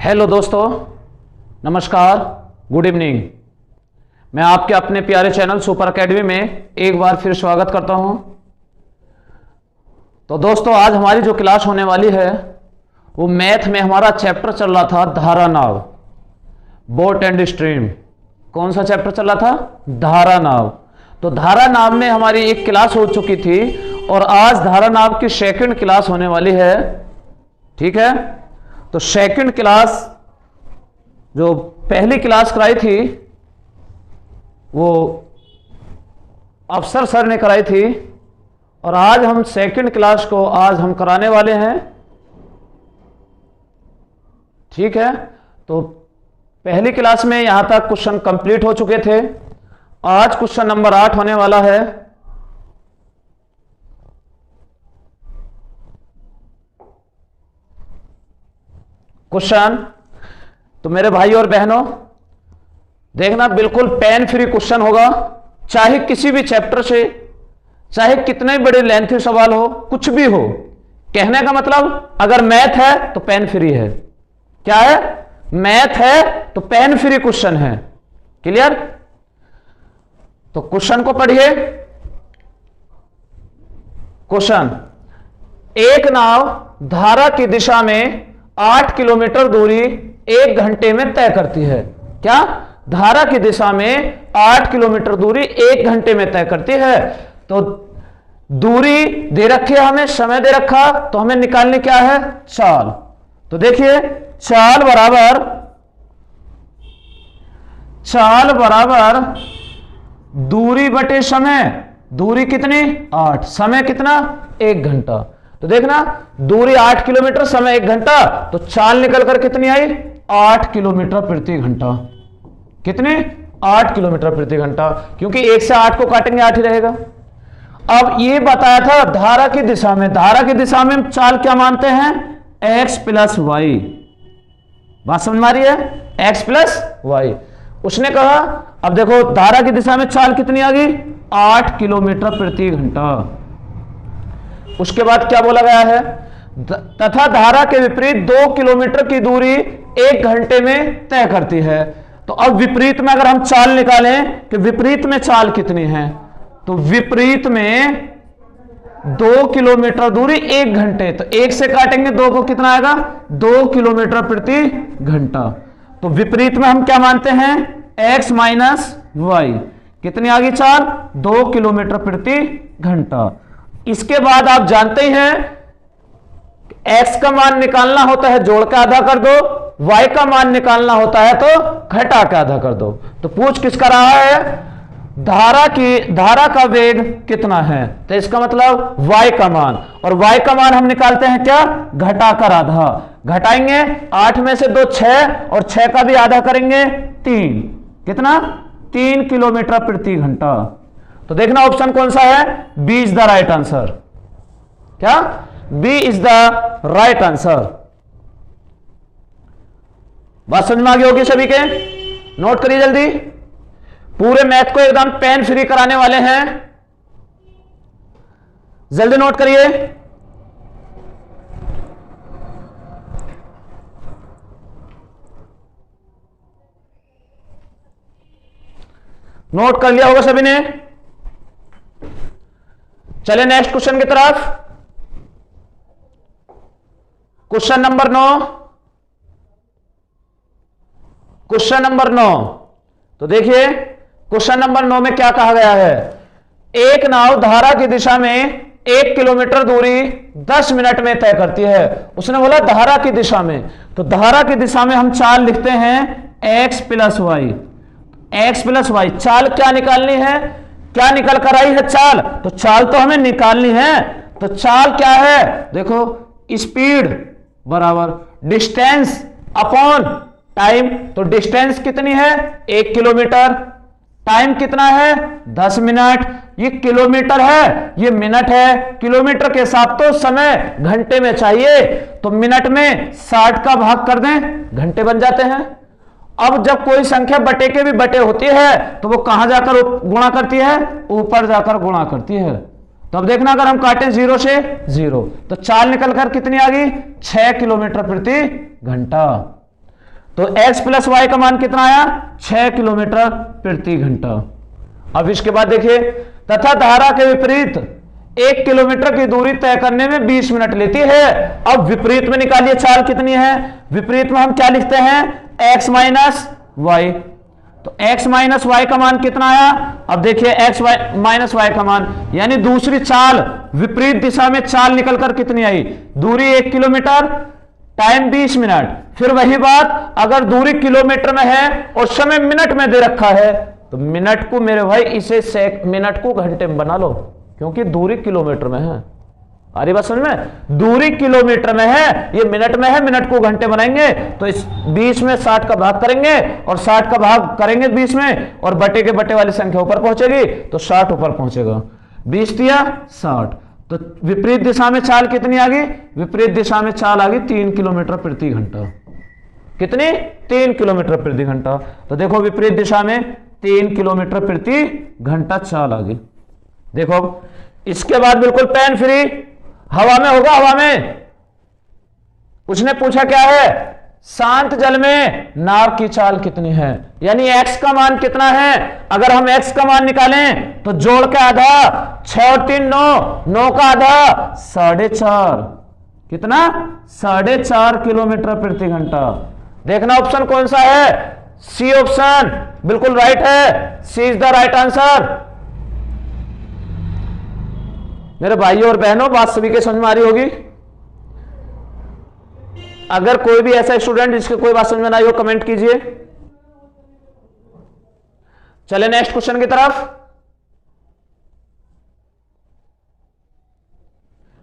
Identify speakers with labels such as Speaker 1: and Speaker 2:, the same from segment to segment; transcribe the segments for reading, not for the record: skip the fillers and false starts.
Speaker 1: Hello दोस्तों, नमस्कार, good evening. मैं आपके अपने प्यारे चैनल सुपर एकेडमी में एक बार फिर स्वागत करता हूं। तो दोस्तों, आज हमारी जो क्लास होने वाली है वो मैथ में हमारा चैप्टर चल रहा था धारा नाव, बोट एंड स्ट्रीम। कौन सा चैप्टर चल रहा था? धारा नाव। तो धारा नाव में हमारी एक क्लास हो चुकी थी और आज धारा नाव की सेकंड क्लास होने वाली है। ठीक है, तो सेकंड क्लास जो पहली क्लास कराई थी वो अफसर सर ने कराई थी और आज हम सेकंड क्लास को आज हम कराने वाले हैं। ठीक है, तो पहली क्लास में यहां तक क्वेश्चन कंप्लीट हो चुके थे। आज क्वेश्चन नंबर 8 होने वाला है। क्वेश्चन तो मेरे भाई और बहनों देखना, बिल्कुल पेन फ्री क्वेश्चन होगा। चाहे किसी भी चैप्टर से, चाहे कितने बड़े लेंथी सवाल हो, कुछ भी हो। कहने का मतलब अगर मैथ है तो पेन फ्री है। क्या है? मैथ है तो पेन फ्री क्वेश्चन है। क्लियर? तो क्वेश्चन को पढ़िए। क्वेश्चन, एक नाव धारा की दिशा में 8 किलोमीटर दूरी 1 घंटे में तय करती है। क्या? धारा की दिशा में 8 किलोमीटर दूरी 1 घंटे में तय करती है। तो दूरी दे रखी है, हमें समय दे रखा, तो हमें निकालने क्या है? चाल। तो देखिए, चाल बराबर दूरी बटे समय। दूरी कितनी? 8, समय कितना? 1 घंटा। तो देखना, दूरी 8 किलोमीटर, समय 1 घंटा, तो चाल निकल कर कितनी आई? 8 किलोमीटर प्रति घंटा। कितने? 8 किलोमीटर प्रति घंटा, क्योंकि 1 से 8 को काटेंगे 8 ही रहेगा। अब ये बताया था धारा की दिशा में। धारा की दिशा में चाल क्या मानते हैं? x plus Y. बात समझ में आ रही है? x plus Y. उसने कहा, अब देखो धारा की दिशा में चाल कितनी आ गई? 8 किलोमीटर प्रति घंटा। उसके बाद क्या बोला गया है? तथा धारा के विपरीत 2 किलोमीटर की दूरी 1 घंटे में तय करती है। तो अब विपरीत में अगर हम चाल निकालें कि विपरीत में चाल कितनी है, तो विपरीत में 2 किलोमीटर दूरी 1 घंटे, तो 1 से काटेंगे 2 को, कितना आएगा? 2 किलोमीटर प्रति घंटा। तो विपरीत में हम क्या मानते हैं? x minus Y. कितनी आ गई चाल? 2 किलोमीटर प्रति घंटा। इसके बाद आप जानते ही हैं x का मान निकालना होता है जोड़ के आधा कर दो, y का मान निकालना होता है तो घटा के आधा कर दो। तो पूछ किसका रहा है? धारा का वेग कितना है, तो इसका मतलब y का मान, और y का मान हम निकालते हैं क्या? घटा कर आधा। घटाएंगे 8 में से 2 6, और 6 का भी आधा करेंगे 3। कितना? 3 किलोमीटर प्रति घंटा। तो देखना ऑप्शन कौन सा है? B is the right answer. क्या? B is the right answer. बात समझ में आ गई होगी सभी के? नोट करिए जल्दी। पूरे मैथ को एकदम पेन फ्री कराने वाले हैं, जल्दी नोट करिए। नोट कर लिया होगा सभी ने? चले नेक्स्ट क्वेश्चन की तरफ। Question number 9। क्वेश्चन नंबर 9, तो देखिए क्वेश्चन नंबर 9 में क्या कहा गया है? एक नाव धारा की दिशा में 1 किलोमीटर दूरी 10 मिनट में तय करती है। उसने बोला धारा की दिशा में, तो धारा की दिशा में हम चाल लिखते हैं x plus Y. x plus Y, चाल क्या निकालनी है? क्या निकल कर आई है चाल? तो चाल तो हमें निकालनी है। तो चाल क्या है? देखो, स्पीड बराबर डिस्टेंस अपॉन टाइम। तो डिस्टेंस कितनी है? 1 किलोमीटर। टाइम कितना है? 10 मिनट। ये किलोमीटर है, ये मिनट है। किलोमीटर के साथ तो समय घंटे में चाहिए, तो मिनट में 60 का भाग कर दें, घंटे बन जाते हैं। अब जब कोई संख्या बटे के भी बटे होती है तो वो कहां जाकर गुणा करती है? ऊपर जाकर गुणा करती है। तो अब देखना, अगर हम काटें 0 से 0, तो चाल निकल कर कितनी आ गई? 6 किलोमीटर प्रति घंटा। तो x प्लस वाई का मान कितना आया? 6 किलोमीटर प्रति घंटा। अब इसके बाद देखिए, तथा धारा के विपरीत 1 किलोमीटर की दूरी तय करने में 20 मिनट लेती है। अब विपरीत में निकालिए चाल कितनी है। विपरीत में हम क्या लिखते हैं? x minus Y. तो x माइनस वाई का मान कितना आया? अब देखिए x माइनस वाई का मान, यानी दूसरी चाल विपरीत दिशा में चाल निकलकर कितनी आई? दूरी 1 किलोमीटर, टाइम 20 मिनट। फिर वही बात, अगर दूरी किलोमीटर में है और समय मिनट में दे रखा है, तो मिनट को मेरे भाई इसे मिनट को घंटे में बना लो, क्योंकि दूरी किलोमीटर में है। अरे बात समझ में, दूरी किलोमीटर में है, ये मिनट में है, मिनट को घंटे बनाएंगे। तो इस 20 में 60 का भाग करेंगे और 60 का भाग करेंगे 20 में, और बटे के बटे वाली संख्या ऊपर पहुंचेगी तो 60 ऊपर पहुंचेगा। 20 दिया 60। तो विपरीत दिशा में चाल कितनी आ गई? विपरीत दिशा में चाल आ गई 3 किलोमीटर प्रति घंटा। कितनी? 3 किलोमीटर प्रति घंटा। तो देखो विपरीत दिशा में 3 किलोमीटर प्रति घंटा चाल आ गई। देखो इसके बाद बिल्कुल पेन फ्री, हवा में होगा। हवा में उसने पूछा क्या है? शांत जल में नाव की चाल कितनी है, यानी x का मान कितना है। अगर हम x का मान निकालें तो जोड़ के आधा, 6 और 3 9, 9 का आधा 4.5, कितना? 4.5 किलोमीटर प्रति घंटा। देखना ऑप्शन कौन सा है? सी ऑप्शन बिल्कुल राइट है। सी इज द राइट आंसर। मेरे भाइयों और बहनों, बात सभी के समझ में आ रही होगी। अगर कोई भी ऐसा स्टूडेंट जिसके कोई बात समझ में ना आई हो, कमेंट कीजिए। चले नेक्स्ट क्वेश्चन की तरफ।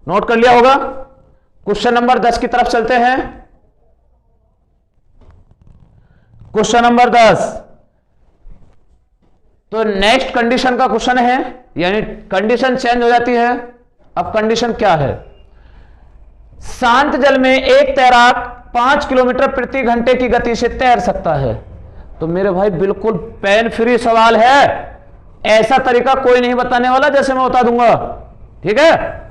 Speaker 1: नोट कर लिया होगा। क्वेश्चन नंबर 10 की तरफ चलते हैं। क्वेश्चन नंबर 10, तो नेक्स्ट कंडीशन का क्वेश्चन है, यानी कंडीशन चेंज हो जाती है। अब कंडीशन क्या है? शांत जल में एक तैराक 5 किलोमीटर प्रति घंटे की गति से तैर सकता है। तो मेरे भाई बिल्कुल पेन फ्री सवाल है, ऐसा तरीका कोई नहीं बताने वाला जैसे मैं बता दूंगा, ठीक है।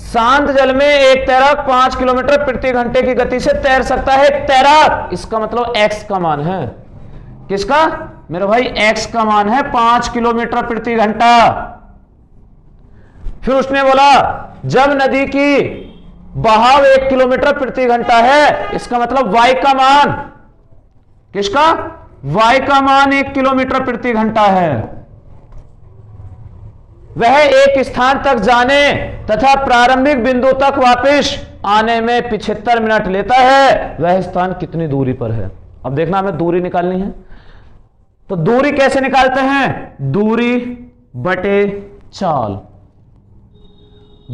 Speaker 1: शांत जल में एक तैराक 5 किलोमीटर प्रति घंटे की गति से तैर सकता है। तैराक, इसका मतलब x का मान है। किसका? मेरे भाई x का मान है 5 किलोमीटर प्रति घंटा। फिर उसने बोला जब नदी की बहाव 1 किलोमीटर प्रति घंटा है, इसका मतलब y का मान, किसका? y का मान 1 किलोमीटर प्रति घंटा है। वह एक स्थान तक जाने तथा प्रारंभिक बिंदु तक वापस आने में 75 मिनट लेता है। वह स्थान कितनी दूरी पर है? अब देखना हमें दूरी निकालनी है। तो दूरी कैसे निकालते हैं? दूरी बटे चाल,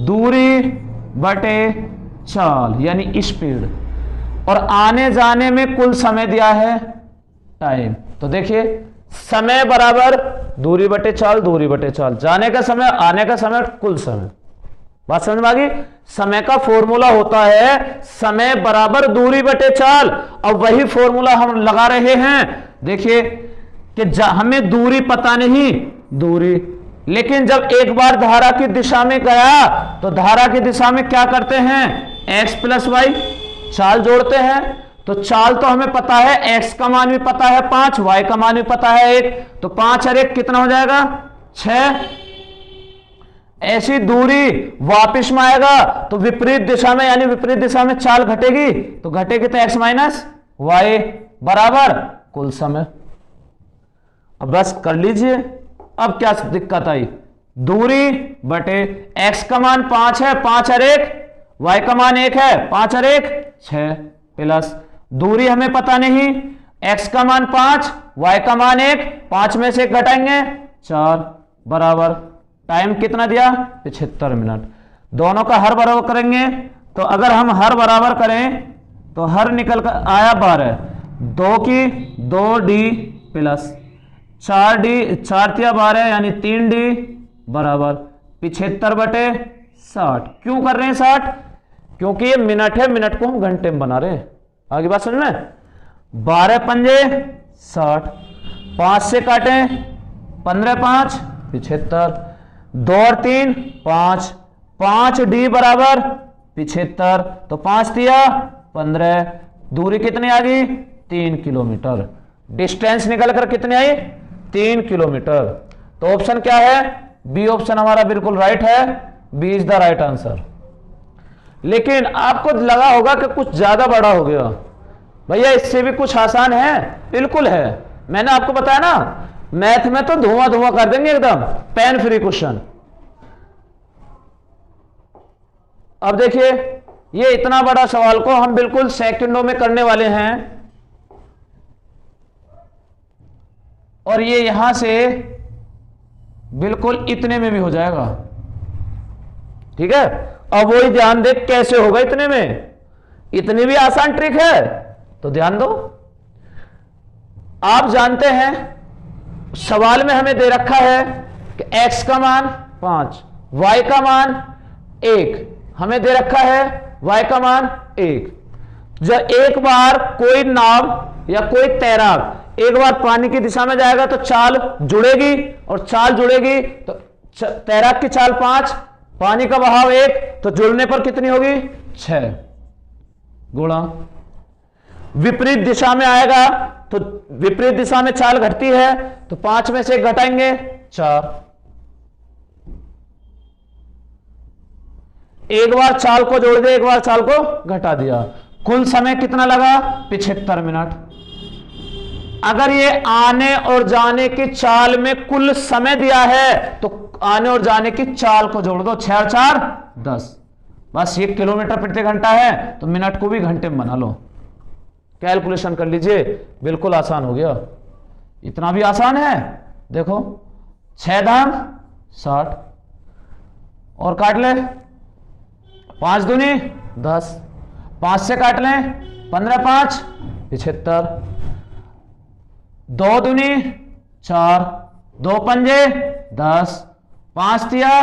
Speaker 1: दूरी बटे चाल यानी स्पीड, और आने जाने में कुल समय दिया है टाइम। तो देखिए समय बराबर दूरी बटे चाल, दूरी बटे चाल, जाने का समय, आने का समय, कुल समय। बात समझ में आ गई? समय का फॉर्मूला होता है समय बराबर दूरी बटे चाल। अब वही फॉर्मूला हम लगा रहे हैं। देखिए कि हमें दूरी पता नहीं, दूरी, लेकिन जब एक बार धारा की दिशा में गया तो धारा की दिशा में क्या करते हैं? x प्लस वाई, चाल जोड़ते हैं। तो चाल तो हमें पता है, x का मान भी पता है 5, y का मान भी पता है 1, तो 5 और 1 कितना हो जाएगा? 6। ऐसी दूरी वापिस में आएगा तो विपरीत दिशा में, यानी विपरीत दिशा में चाल घटेगी, तो घटेगी तो x माइनस वाई बराबर कुल समय। अब बस कर लीजिए। अब क्या दिक्कत आई? दूरी बटे x का मान 5 है, 5 और 1, y का मान 1 है, 5 और 1 6, प्लस दूरी हमें पता नहीं, x का मान 5, y का मान 1, 5 में से 1 घटाएंगे 4, बराबर टाइम कितना दिया? 75 मिनट। दोनों का हर बराबर करेंगे, तो अगर हम हर बराबर करें तो हर निकल कर आया 12, 2 की 2d प्लस 4d, 4 तिया 12 यानी 3d बराबर 75 बटे 60। क्यों कर रहे हैं 60? क्योंकि ये मिनट है, मिनट को हम घंटे में बना रहे हैं। आगे बात समझ में? 12 पंजे 60, 5 से काटे 15 5 75, 2 और 3 5, 5d बराबर 75, तो 5 तिया 15, दूरी कितनी आ गई? 3 किलोमीटर। डिस्टेंस निकल कर कितनी आई? 3 किलोमीटर। तो ऑप्शन क्या है? बी ऑप्शन हमारा बिल्कुल राइट है। B is the right answer. लेकिन आपको लगा होगा कि कुछ ज्यादा बड़ा हो गया। भैया इससे भी कुछ आसान है। बिल्कुल है, मैंने आपको बताया ना, मैथ में तो धुआं धुआं कर देंगे एकदम, पेन फ्री क्वेश्चन। अब देखिए, ये इतना बड़ा सवाल को हम बिल्कुल सेकंडों में करने वाले हैं, और ये यहां से बिल्कुल इतने में भी हो जाएगा। ठीक है, अब वही ध्यान दे कैसे होगा इतने में। इतनी भी आसान ट्रिक है, तो ध्यान दो। आप जानते हैं सवाल में हमें दे रखा है कि x का मान 5, y का मान 1, हमें दे रखा है y का मान 1। जब एक बार कोई नाव या कोई तैराक एक बार पानी की दिशा में जाएगा तो चाल जुड़ेगी, और चाल जुड़ेगी तो तैराक की चाल 5, पानी का बहाव 1, तो जुड़ने पर कितनी होगी? 6 गुणा विपरीत दिशा में आएगा तो विपरीत दिशा में चाल घटती है, तो 5 में से 1 घटाएंगे 4। एक बार चाल को जोड़ दिया, एक बार चाल को घटा दिया। कुल समय कितना लगा? 75 मिनट। अगर ये आने और जाने की चाल में कुल समय दिया है तो आने और जाने की चाल को जोड़ दो, 6 और 4 10। बस 1 किलोमीटर प्रति घंटा है तो मिनट को भी घंटे में बना लो, कैलकुलेशन कर लीजिए, बिल्कुल आसान हो गया। इतना भी आसान है। देखो 6 दाम 60, और काट ले 5 दूनी 10, 5 से काट लें 15 5 75, 2 दूनी 4, 2 पंजे 10, 5 तिया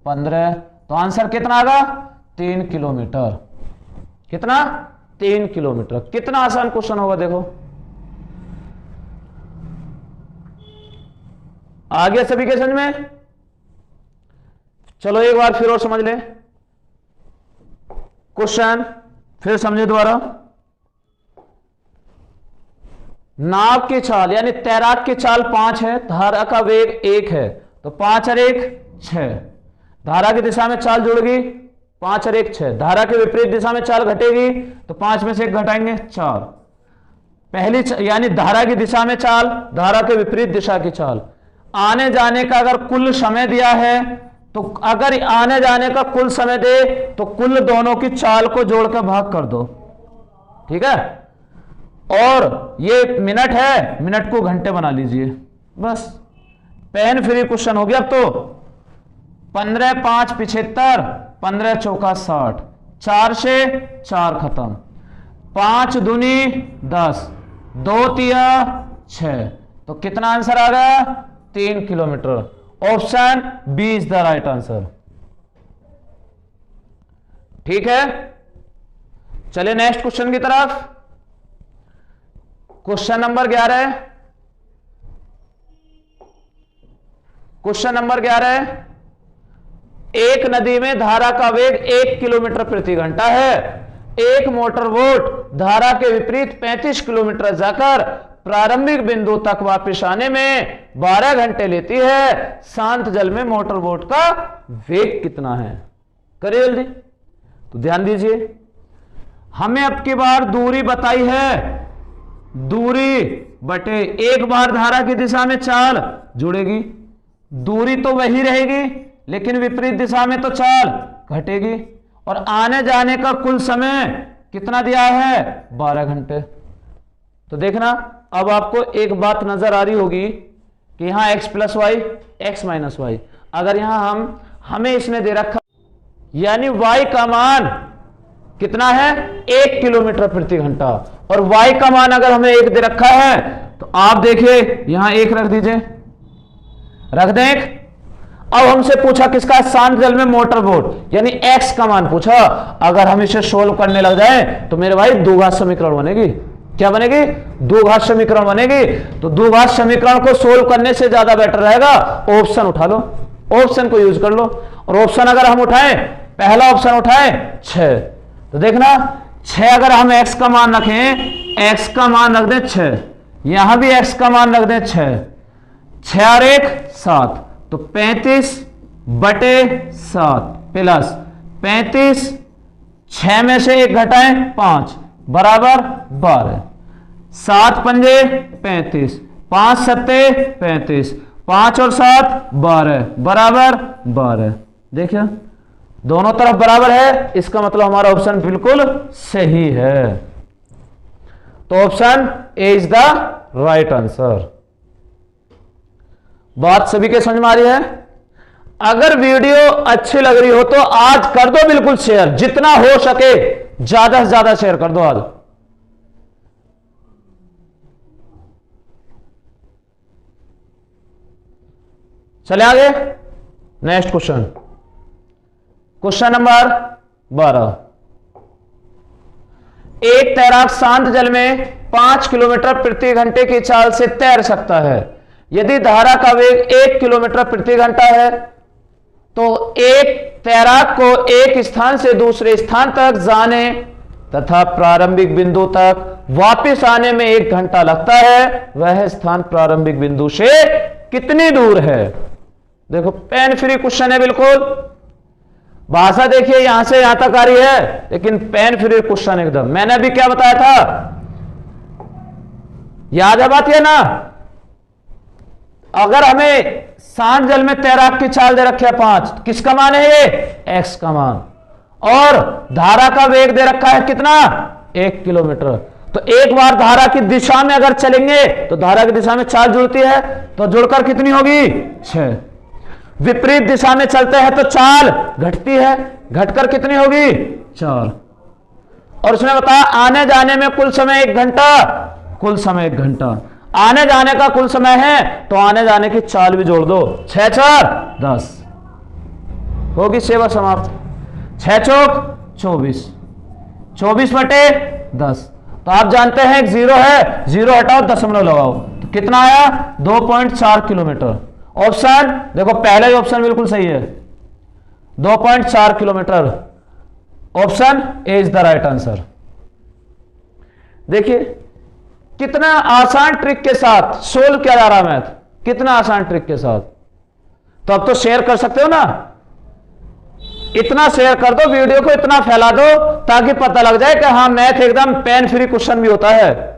Speaker 1: 15, तो आंसर कितना आगा? 3 किलोमीटर। कितना? 3 किलोमीटर। कितना आसान क्वेश्चन होगा देखो। आ गया सभी के समझ में? चलो एक बार फिर और समझ लें क्वेश्चन, फिर समझे दोबारा। नाव की चाल यानी तैराक की चाल 5 है, धारा का वेग 1 है, तो 5 और 1 6। धारा की दिशा में चाल जुड़ेगी, 5 और 1 6। धारा के विपरीत दिशा में चाल घटेगी तो 5 में से 1 घटाएंगे 4। पहली यानी धारा की दिशा में चाल, धारा के विपरीत दिशा की चाल। आने जाने का अगर कुल समय दिया है तो अगर आने जाने का कुल समय दे तो कुल दोनों की चाल को जोड़कर भाग कर दो। ठीक है, और ये मिनट है, मिनट को घंटे बना लीजिए। बस पेन फ्री क्वेश्चन हो गया। अब तो 15 5 75, 15 चौका 60, 4 से 4 खत्म, 5 दूनी 10, 2 तिया 6, तो कितना आंसर आ गया? 3 kilometre. Option B is the right answer. ठीक है, चलिए नेक्स्ट क्वेश्चन की तरफ। Question number 11। क्वेश्चन नंबर 11, एक नदी में धारा का वेग 1 किलोमीटर प्रति घंटा है। एक मोटर बोट धारा के विपरीत 35 किलोमीटर जाकर प्रारंभिक बिंदु तक वापस आने में 12 घंटे लेती है। शांत जल में मोटर बोट का वेग कितना है? करिए जल्दी। तो ध्यान दीजिए, हमें अब की बार दूरी बताई है, दूरी बटे एक बार धारा की दिशा में चाल जुड़ेगी। दूरी तो वही रहेगी लेकिन विपरीत दिशा में तो चाल घटेगी, और आने जाने का कुल समय कितना दिया है? 12 घंटे। तो देखना, अब आपको एक बात नजर आ रही होगी कि यहां x plus Y, X minus Y. अगर यहां हमें इसने दे रखा यानी y का मान कितना है? 1 किलोमीटर प्रति घंटा, और y का मान अगर हमें 1 दे रखा है तो आप देखिए यहां 1 रख दीजिए, रख दें 1। अब हमसे पूछा किसका? शांत जल में मोटर बोट, यानी x का मान पूछा। अगर हम इसे सोल्व करने लग जाए तो मेरे भाई द्विघात समीकरण बनेगी। क्या बनेगी? द्विघात समीकरण बनेगी। तो द्विघात समीकरण को सोल्व करने से ज्यादा बेटर रहेगा ऑप्शन उठा लो, ऑप्शन को यूज कर लो। और ऑप्शन अगर हम उठाएं, पहला ऑप्शन उठाएं 6, तो देखना 6 अगर हम x का मान रखें x का मान रख दें 6, यहां भी x का मान रख दें 6, 6 और 1 7, तो 35/7 प्लस 35, 6 में से 1 घटाएं 5 बराबर 12, 7 पंजे 35, 5 सत्ते 35, 5 और 7 12 बराबर 12। देखिए दोनों तरफ बराबर है, इसका मतलब हमारा ऑप्शन बिल्कुल सही है। तो option A is the right answer. बात सभी के समझ में आ रही है? अगर वीडियो अच्छी लग रही हो तो आज कर दो बिल्कुल शेयर, जितना हो सके ज्यादा से ज्यादा शेयर कर दो आज। चले आगे, नेक्स्ट क्वेश्चन, क्वेश्चन नंबर 12। एक तैराक शांत जल में 5 किलोमीटर प्रति घंटे की चाल से तैर सकता है। यदि धारा का वेग 1 किलोमीटर प्रति घंटा है तो एक तैराक को एक स्थान से दूसरे स्थान तक जाने तथा प्रारंभिक बिंदु तक वापस आने में 1 घंटा लगता है। वह स्थान प्रारंभिक बिंदु से कितनी दूर है? देखो पेन फ्री क्वेश्चन है बिल्कुल, भाषा देखिए यहां से यहां तक आ रही है, लेकिन पेन फ्री क्वेश्चन एकदम। मैंने अभी क्या बताया था, याद है बात ये ना? अगर हमें शांत जल में तैराक की चाल दे रखी है 5, किसका मान है ये? x का मान, और धारा का वेग दे रखा है कितना? 1 किलोमीटर। तो एक बार धारा की दिशा में अगर चलेंगे तो धारा की दिशा में चाल जुड़ती है, तो जुड़कर कितनी होगी? 6। विपरीत दिशा में चलते हैं तो चाल घटती है, घटकर कितनी होगी? 4। और उसने बताया आने जाने में कुल समय 1 घंटा, कुल समय 1 घंटा। आने जाने का कुल समय है तो आने जाने की चाल भी जोड़ दो, 6 4 10, होगी सेवा समाप्त। 6 चौक 24, 24/10। तो आप जानते हैं एक 0 है, 0 हटाओ दशमलव लगाओ, तो कितना आया? 2.4 किलोमीटर। ऑप्शन देखो, पहले ही ऑप्शन बिल्कुल सही है, 2.4 kilometre. Option A is the right answer. देखिए कितना आसान ट्रिक के साथ सोल्व किया जा रहा मैथ, कितना आसान ट्रिक के साथ। तो अब तो शेयर कर सकते हो ना, इतना शेयर कर दो वीडियो को, इतना फैला दो ताकि पता लग जाए कि हाँ मैथ एकदम पेन फ्री क्वेश्चन भी होता है,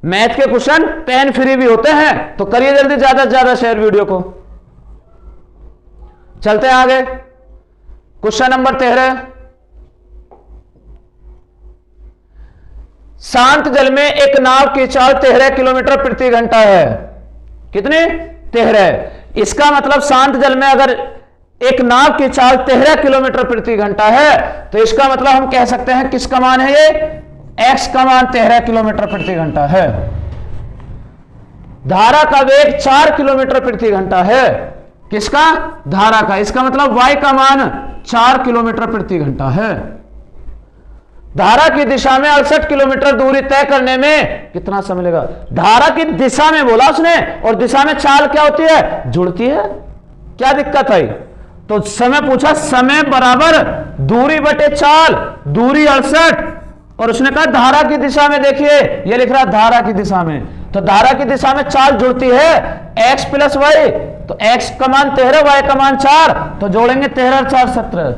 Speaker 1: मैथ के क्वेश्चन पेन फ्री भी होते हैं। तो करिए जल्दी ज्यादा से ज्यादा शेयर वीडियो को। चलते हैं आगे, क्वेश्चन नंबर 13। शांत जल में एक नाव की चाल 13 किलोमीटर प्रति घंटा है। कितने? 13। इसका मतलब शांत जल में अगर एक नाव की चाल 13 किलोमीटर प्रति घंटा है तो इसका मतलब हम कह सकते हैं किसका मान है ये? x का मान 13 किलोमीटर प्रति घंटा है। धारा का वेग 4 किलोमीटर प्रति घंटा है। किसका? धारा का। इसका मतलब y का मान 4 किलोमीटर प्रति घंटा है। धारा की दिशा में 68 किलोमीटर दूरी तय करने में कितना समय लगेगा? धारा की दिशा में बोला उसने, और दिशा में चाल क्या होती है? जुड़ती है। क्या दिक्कत है? तो समय पूछा, समय बराबर दूरी बटे चाल, दूरी 68, और उसने कहा धारा की दिशा में। देखिए ये लिख रहा है धारा की दिशा में, तो धारा की दिशा में चाल जुड़ती है x + y, तो x का मान 13, y का मान 4, तो जोड़ेंगे 13 और 4 17,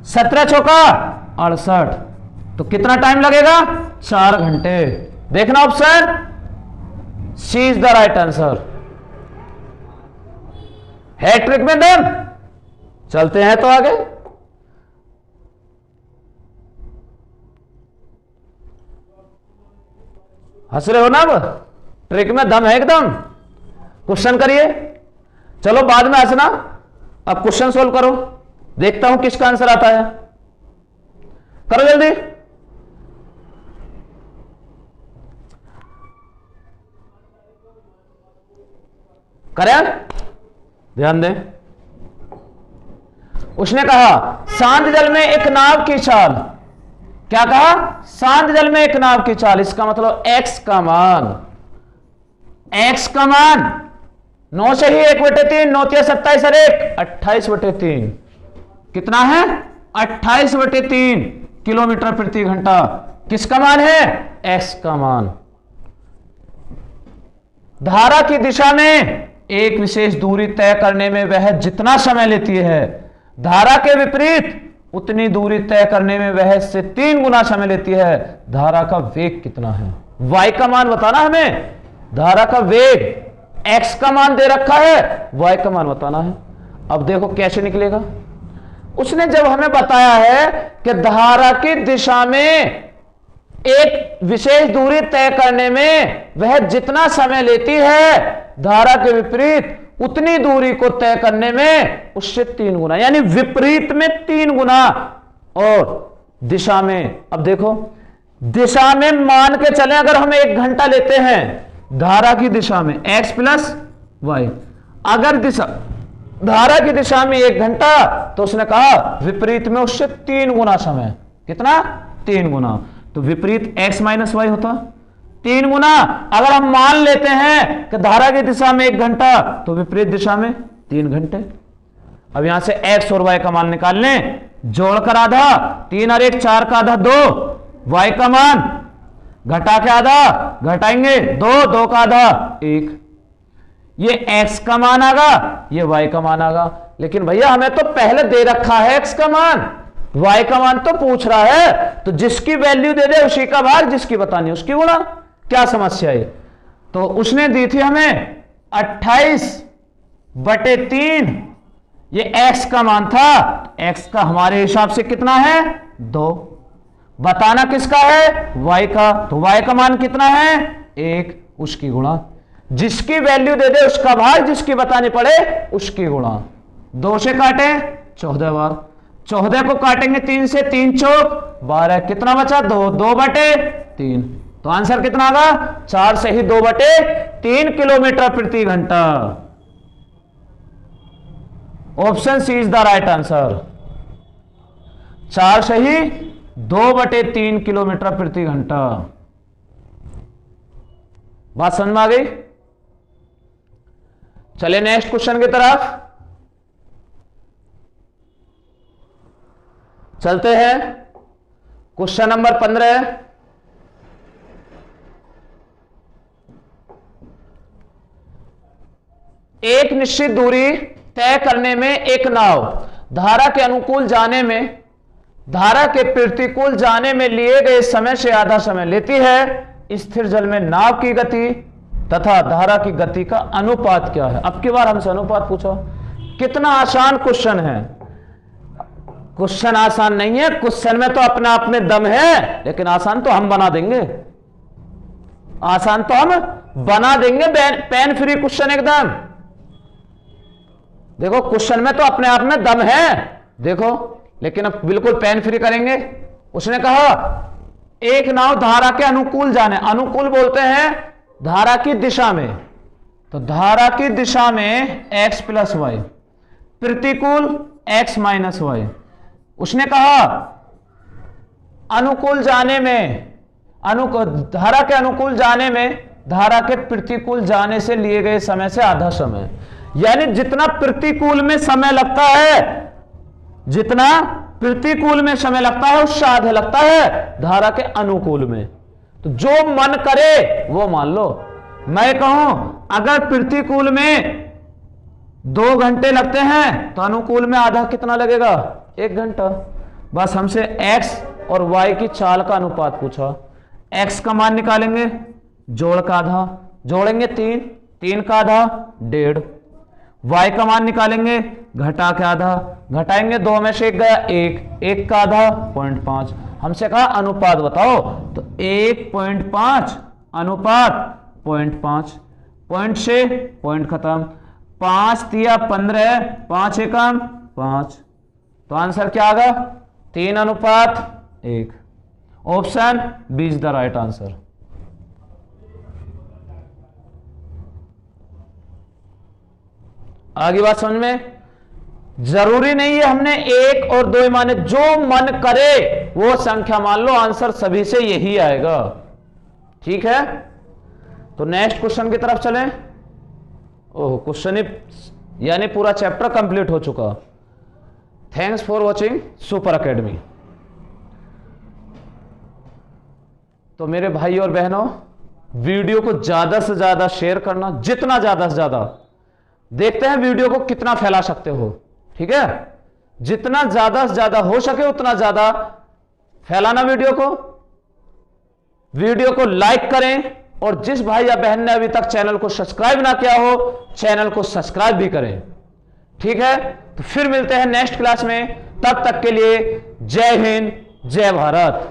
Speaker 1: 17 चौका 68, तो कितना टाइम लगेगा? 4 घंटे। देखना option C is the right answer. Hat trick में दम। चलते हैं तो आगे, हंस रहे हो ना? अब ट्रिक में दम है एकदम। क्वेश्चन करिए, चलो बाद में हंसना, अब क्वेश्चन सोल्व करो, देखता हूं किसका आंसर आता है। करो जल्दी। करें, ध्यान दें। उसने कहा शांत जल में एक नाव की चाल, क्या कहा? शांत जल में एक नाव की चाल। इसका मतलब x का मान, x का मान 9 से ही 1/3, 9 × 27 और 1 28/3। कितना है? 28/3 किलोमीटर प्रति घंटा। किसका मान है? x का मान। धारा की दिशा में एक विशेष दूरी तय करने में वह जितना समय लेती है, धारा के विपरीत उतनी दूरी तय करने में वह इससे 3 गुना समय लेती है। धारा का वेग कितना है? y का मान बताना हमें। धारा का वेग, x का मान दे रखा है, y का मान बताना है। अब देखो कैसे निकलेगा। उसने जब हमें बताया है कि धारा की दिशा में एक विशेष दूरी तय करने में वह जितना समय लेती है, धारा के विपरीत उतनी दूरी को तय करने में उससे 3 गुना, यानी विपरीत में 3 गुना और दिशा में। अब देखो दिशा में मान के चले, अगर हम 1 घंटा लेते हैं धारा की दिशा में x प्लस वाई, अगर दिशा धारा की दिशा में 1 घंटा, तो उसने कहा विपरीत में उससे 3 गुना समय। कितना? 3 गुना। तो विपरीत x माइनस वाई होता 3 गुना। अगर हम मान लेते हैं कि धारा की दिशा में 1 घंटा, तो विपरीत दिशा में 3 घंटे। अब यहां से x और y का मान निकाल लें, जोड़कर आधा, 3 और 1 4 का आधा 2, y का मान घटा के आधा, घटाएंगे 2, 2 का आधा 1। ये x का मान आगा, ये y का मान आगा। लेकिन भैया हमें तो पहले दे रखा है x का मान, y का मान तो पूछ रहा है, तो जिसकी वैल्यू दे दे उसी का भाग, जिसकी बतानी उसकी गुणा। क्या समस्या है? तो उसने दी थी हमें 28/3, ये x का मान था। x का हमारे हिसाब से कितना है? 2। बताना किसका है? y का। तो y का मान कितना है? 1, उसकी गुणा। जिसकी वैल्यू दे दे उसका भाग, जिसकी बतानी पड़े उसकी गुणा। 2 से काटे 14 बार, 14 को काटेंगे 3 से, 3 चौक 12, कितना बचा? 2, 2/3। तो आंसर कितना आगा? 4 से ही 2/3 किलोमीटर प्रति घंटा। Option C is the right answer. 4 से ही 2/3 किलोमीटर प्रति घंटा। बात समझ में आ गई? चले नेक्स्ट क्वेश्चन की तरफ चलते हैं। Question number 15। एक निश्चित दूरी तय करने में एक नाव धारा के अनुकूल जाने में, धारा के प्रतिकूल जाने में लिए गए समय से आधा समय लेती है। स्थिर जल में नाव की गति तथा धारा की गति का अनुपात क्या है? अब की बार हमसे अनुपात पूछो। कितना आसान क्वेश्चन है। क्वेश्चन आसान नहीं है, क्वेश्चन में तो अपने आप में दम है, लेकिन आसान तो हम बना देंगे। आसान तो हम बना देंगे, पेन फ्री क्वेश्चन एकदम। देखो क्वेश्चन में तो अपने आप में दम है, देखो, लेकिन अब बिल्कुल पेन फ्री करेंगे। उसने कहा एक नाव धारा के अनुकूल जाने, अनुकूल बोलते हैं धारा की दिशा में, तो धारा की दिशा में x प्लस वाई, प्रतिकूल x माइनस वाई। उसने कहा अनुकूल जाने में, धारा के अनुकूल जाने में धारा के प्रतिकूल जाने से लिए गए समय से आधा समय, यानी जितना प्रतिकूल में समय लगता है, जितना प्रतिकूल में समय लगता है उससे आधा लगता है धारा के अनुकूल में। तो जो मन करे वो मान लो। मैं कहूं अगर प्रतिकूल में 2 घंटे लगते हैं तो अनुकूल में आधा कितना लगेगा? 1 घंटा। बस हमसे x और y की चाल का अनुपात पूछा। x का मान निकालेंगे, जोड़ का आधा, जोड़ेंगे 3, 3 का आधा 1.5। y का मान निकालेंगे, घटा के आधा, घटाएंगे 2 में से 1 गया 1, 1 का आधा 0.5। हमसे कहा अनुपात बताओ, तो 1.5 अनुपात 0.5, पॉइंट से पॉइंट खत्म, 5 तिया 15, 5 एकम 5। तो आंसर क्या आ गया? 3:1। Option B is the right answer. आगे बात समझ में? जरूरी नहीं है हमने 1 और 2 माने, जो मन करे वो संख्या मान लो, आंसर सभी से यही आएगा। ठीक है, तो नेक्स्ट क्वेश्चन की तरफ चलें। ओह, क्वेश्चन ही यानी पूरा चैप्टर कंप्लीट हो चुका। Thanks for watching super academy. तो मेरे भाई और बहनों, वीडियो को ज्यादा से ज्यादा शेयर करना, जितना ज्यादा से ज्यादा। देखते हैं वीडियो को कितना फैला सकते हो, ठीक है। जितना ज्यादा से ज्यादा हो सके उतना ज्यादा फैलाना वीडियो को। वीडियो को लाइक करें, और जिस भाई या बहन ने अभी तक चैनल को सब्सक्राइब ना किया हो, चैनल को सब्सक्राइब भी करें, ठीक है। तो फिर मिलते हैं नेक्स्ट क्लास में, तब तक के लिए जय हिंद, जय भारत।